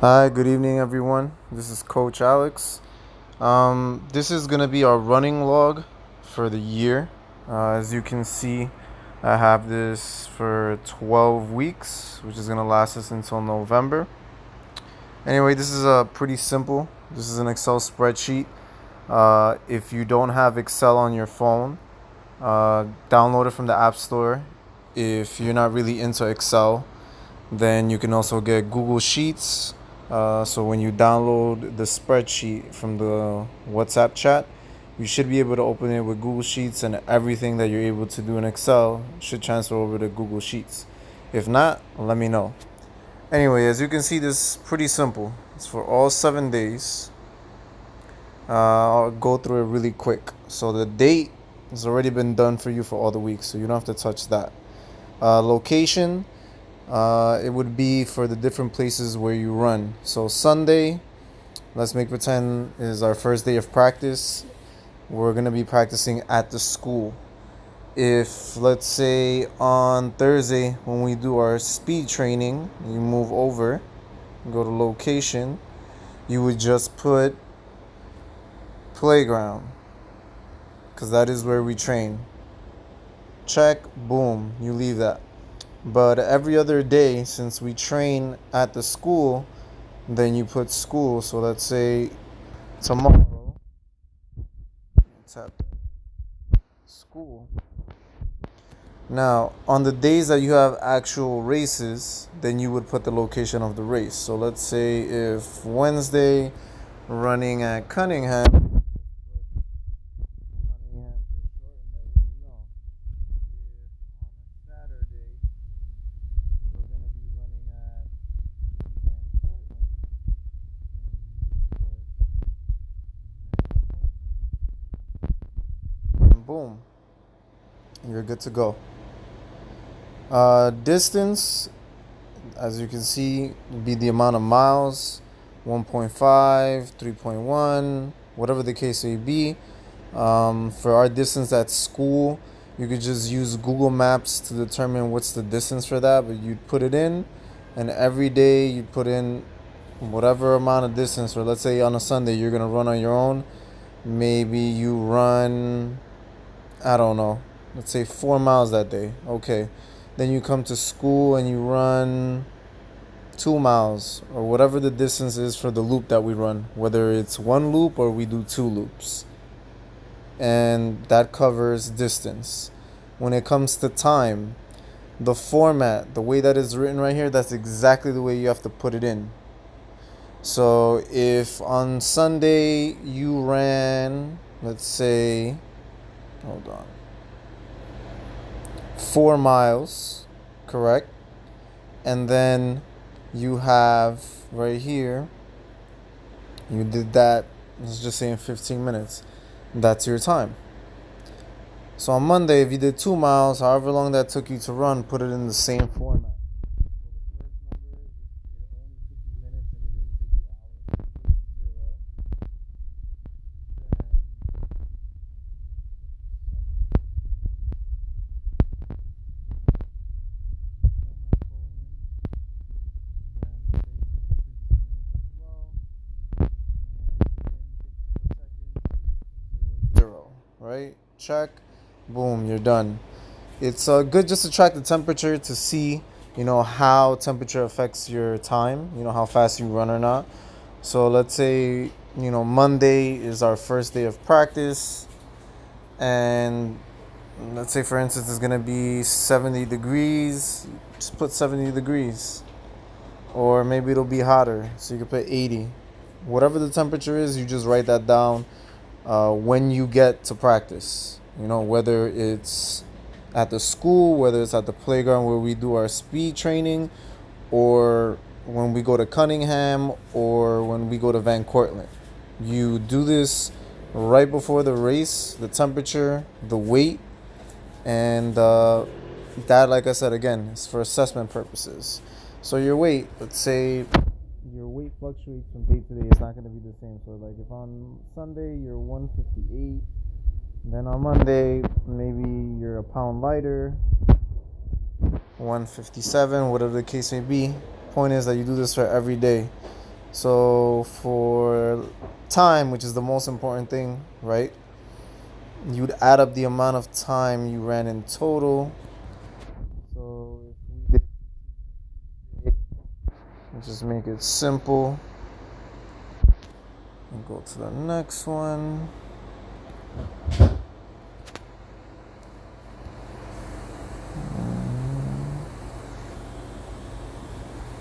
Hi, good evening, everyone. This is Coach Alex. This is gonna be our running log for the year. As you can see, I have this for 12 weeks, which is gonna last us until November. Anyway, this is pretty simple. This is an Excel spreadsheet. If you don't have Excel on your phone, download it from the App Store. If you're not really into Excel, then you can also get Google Sheets. So when you download the spreadsheet from the WhatsApp chat, you should be able to open it with Google Sheets, and everything that you're able to do in Excel should transfer over to Google Sheets. If not, let me know. Anyway, as you can see, this is pretty simple. It's for all 7 days. I'll go through it really quick. So the date has already been done for you for all the weeks, so you don't have to touch that. Location, it would be for the different places where you run. So Sunday, let's make pretend is our first day of practice. We're gonna be practicing at the school. If let's say on Thursday when we do our speed training, you move over, go to location, you would just put playground, because that is where we train. Check, boom, you leave that. But every other day, since we train at the school, then you put school. So let's say tomorrow, tap school. Now, on the days that you have actual races, then you would put the location of the race. So let's say if Wednesday, running at Cunningham, boom, you're good to go. Distance, as you can see, be the amount of miles, 1.5, 3.1, whatever the case may be. For our distance at school, you could just use Google Maps to determine what's the distance for that, but you'd put it in, and every day you'd put in whatever amount of distance. Or let's say on a Sunday you're gonna run on your own, maybe you run, I don't know, let's say 4 miles that day. Okay, then you come to school and you run 2 miles or whatever the distance is for the loop that we run, whether it's one loop or we do two loops, and that covers distance. When it comes to time, the format, the way that is written right here, that's exactly the way you have to put it in. So if on Sunday you ran, let's say, hold on, 4 miles, correct? And then you have right here, you did that, let's just say in 15 minutes. That's your time. So on Monday, if you did 2 miles, however long that took you to run, put it in the same format. Zero, right? Check, boom, you're done. It's good just to track the temperature to see, how temperature affects your time, how fast you run or not. So let's say, Monday is our first day of practice, and let's say, for instance, it's going to be 70 degrees. Just put 70 degrees. Or maybe it'll be hotter, so you can put 80. Whatever the temperature is, you just write that down when you get to practice. Whether it's at the school, whether it's at the playground where we do our speed training, or when we go to Cunningham, or when we go to Van Cortlandt. You do this right before the race, the temperature, the weight, and that, like I said again, is for assessment purposes. So your weight, let's say your weight fluctuates from day to day, it's not going to be the same. So like if on Sunday you're 158, then on Monday maybe you're a pound lighter, 157, whatever the case may be. Point is that you do this for every day. So for time, which is the most important thing, right? You'd add up the amount of time you ran in total. So if we did, just make it simple and go to the next one.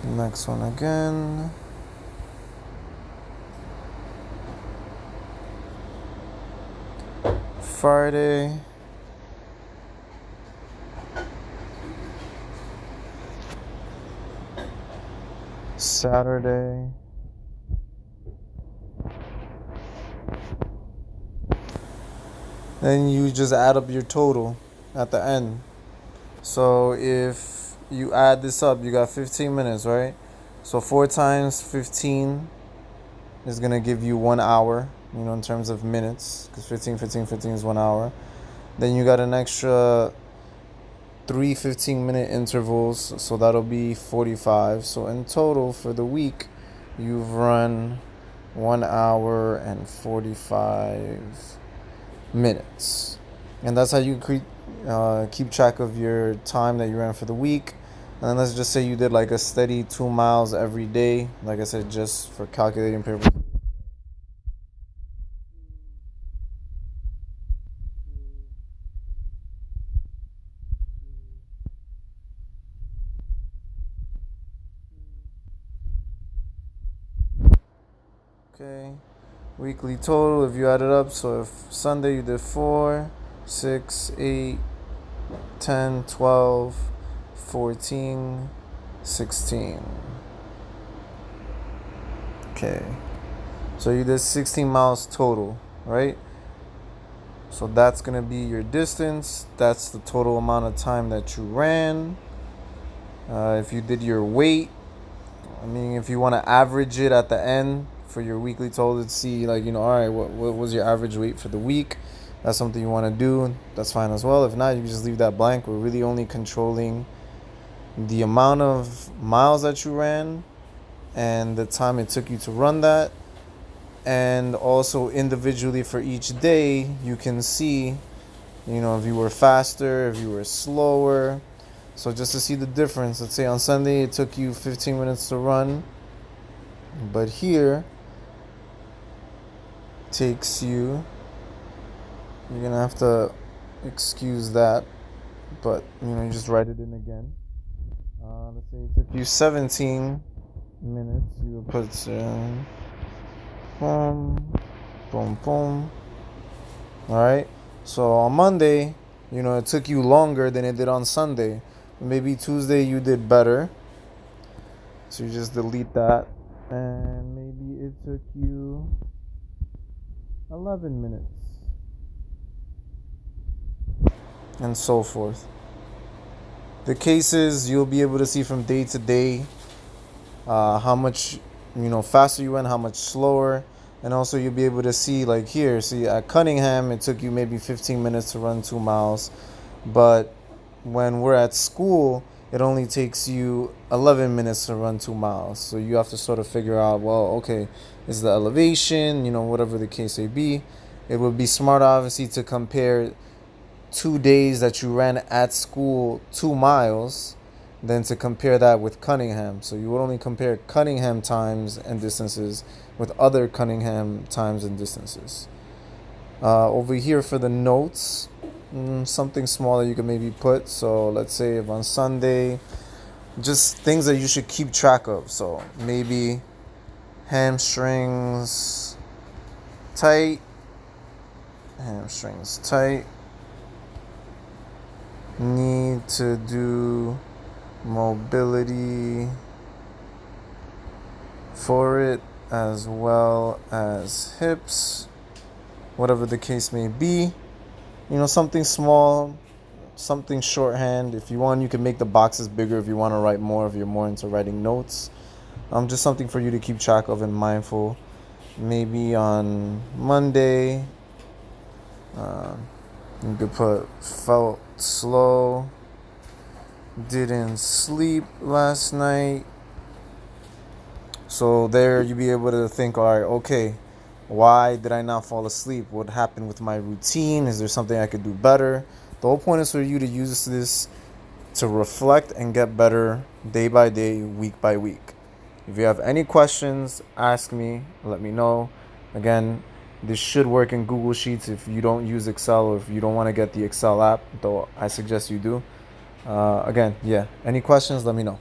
Next one again. Friday. Saturday. Then you just add up your total at the end. So if you add this up, you got 15 minutes, right? So 4 times 15 is going to give you 1 hour, in terms of minutes, because 15, 15, 15 is 1 hour. Then you got an extra 3 15-minute intervals, so that'll be 45. So in total for the week, you've run 1 hour and 45 minutes. And that's how you keep track of your time that you ran for the week. And then let's just say you did like a steady 2 miles every day, like I said, just for calculating purposes. Okay, weekly total, if you add it up, so if Sunday you did 4, 6, 8, 10, 12, 14, 16. Okay, so you did 16 miles total, right? So that's going to be your distance. That's the total amount of time that you ran. If you did your weight, if you want to average it at the end for your weekly total to see, all right, what was your average weight for the week? That's something you want to do. That's fine as well. If not, you can just leave that blank. We're really only controlling the amount of miles that you ran and the time it took you to run that. And also individually for each day, you can see, if you were faster, if you were slower. So just to see the difference, let's say on Sunday it took you 15 minutes to run, but here takes you, you're gonna have to excuse that, but you just write it in again. Let's say it took you 17 minutes. You put boom, boom, boom. All right. So on Monday, it took you longer than it did on Sunday. Maybe Tuesday you did better. So you just delete that. And maybe it took you 11 minutes. And so forth. The cases, you'll be able to see from day to day how much, faster you went, how much slower. And also you'll be able to see, like here, see at Cunningham, it took you maybe 15 minutes to run 2 miles. But when we're at school, it only takes you 11 minutes to run 2 miles. So you have to sort of figure out, well, okay, is the elevation, whatever the case may be. It would be smart, obviously, to compare 2 days that you ran at school 2 miles than to compare that with Cunningham. So you would only compare Cunningham times and distances with other Cunningham times and distances. Over here for the notes, something small that you can maybe put. So let's say if on Sunday, just things that you should keep track of. So maybe hamstrings tight, need to do mobility for it as well as hips, whatever the case may be. Something small, something shorthand. If you want, you can make the boxes bigger if you want to write more, if you're more into writing notes. Just something for you to keep track of and mindful. Maybe on Monday, you could put felt slow, didn't sleep last night, So there you'll be able to think, all right, okay, why did I not fall asleep? What happened with my routine? Is there something I could do better? The whole point is for you to use this to reflect and get better day by day, week by week. If you have any questions, ask me, let me know. Again, this should work in Google Sheets if you don't use Excel or if you don't want to get the Excel app, though I suggest you do. Again, yeah, any questions, let me know.